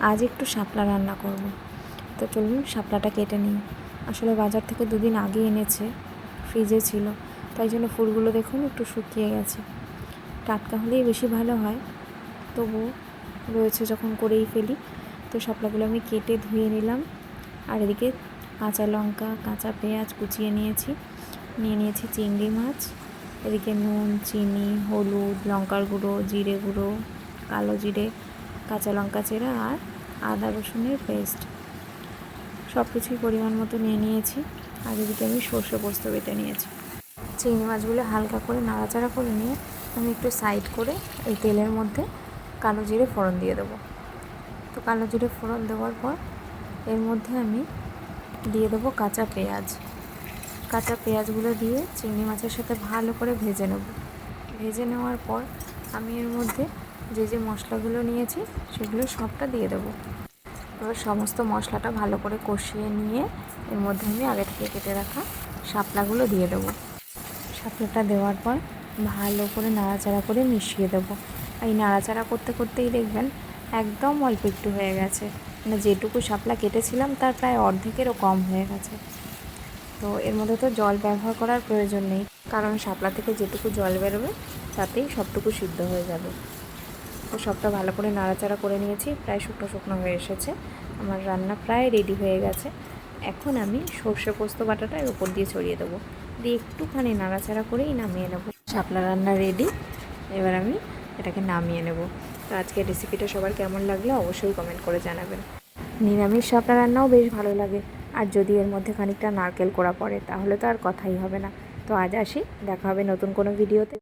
আজ একটু শাপলা রান্না করব। তো চলুন শাপলাটা কেটে নিই। আসলে বাজার থেকে দুদিন আগে এনেছে, ফ্রিজে ছিল, তাই জন্য ফুলগুলো দেখুন একটু শুকিয়ে গেছে। টাটকা হলেই বেশি ভালো হয়, তবু রয়েছে যখন করেই ফেলি। তো শাপলাগুলো আমি কেটে ধুয়ে নিলাম। আর এদিকে কাঁচা লঙ্কা, কাঁচা পেঁয়াজ কুচিয়ে নিয়েছি, নিয়ে নিয়েছি চিংড়ি মাছ। এদিকে নুন, চিনি, হলুদ, লঙ্কার গুঁড়ো, জিরে গুঁড়ো, কালো জিরে, কাঁচা লঙ্কা চেরা আর আদা রসুনের পেস্ট, সব কিছুই পরিমাণ মতো নিয়ে নিয়েছি। আর এদিকে আমি সর্ষে পোস্ত বেটে নিয়েছি। চিংড়ি মাছগুলো হালকা করে নাড়াচাড়া করে নিয়ে আমি একটু সাইড করে এই তেলের মধ্যে কালো জিরে ফোড়ন দিয়ে দেবো। তো কালো জিরে ফোড়ন দেওয়ার পর এর মধ্যে আমি দিয়ে দেবো কাঁচা পেঁয়াজ। কাঁচা পেঁয়াজগুলো দিয়ে চিংড়ি মাছের সাথে ভালো করে ভেজে নেব। ভেজে নেওয়ার পর আমি এর মধ্যে যে যে মশলাগুলো নিয়েছি সেগুলো সবটা দিয়ে দেবো। এবার সমস্ত মশলাটা ভালো করে কষিয়ে নিয়ে এর মধ্যে আমি আগে থেকে কেটে রাখা শাপলাগুলো দিয়ে দেবো। শাপলাটা দেওয়ার পর ভালো করে নাড়াচাড়া করে মিশিয়ে দেবো। এই নাড়াচাড়া করতে করতেই দেখবেন একদম অল্প একটু হয়ে গেছে, মানে যেটুকু শাপলা কেটেছিলাম তার প্রায় অর্ধেকেরও কম হয়ে গেছে। তো এর মধ্যে তো জল ব্যবহার করার প্রয়োজন নেই, কারণ শাপলা থেকে যেটুকু জল বেরোবে তাতেই সবটুকু সিদ্ধ হয়ে যাবে। তো সবটা ভালো করে নাড়াচাড়া করে নিয়েছি, প্রায় শুকনো শুকনো হয়ে এসেছে। আমার রান্না প্রায় রেডি হয়ে গেছে। এখন আমি সর্ষে পোস্ত বাটাটা এর উপর দিয়ে ছড়িয়ে দেবো, দিয়ে একটুখানি নাড়াচাড়া করেই নামিয়ে নেব। শাপলা রান্না রেডি। এবার আমি এটাকে নামিয়ে নেব। তো আজকের রেসিপিটা সবার কেমন লাগলো অবশ্যই কমেন্ট করে জানাবেন। নিরামিষ শাপলা রান্নাও বেশ ভালো লাগে, আর যদি এর মধ্যে খানিকটা নারকেল কোড়া পড়ে তাহলে তো আর কথাই হবে না। তো আজ আসি, দেখা হবে নতুন কোনো ভিডিওতে।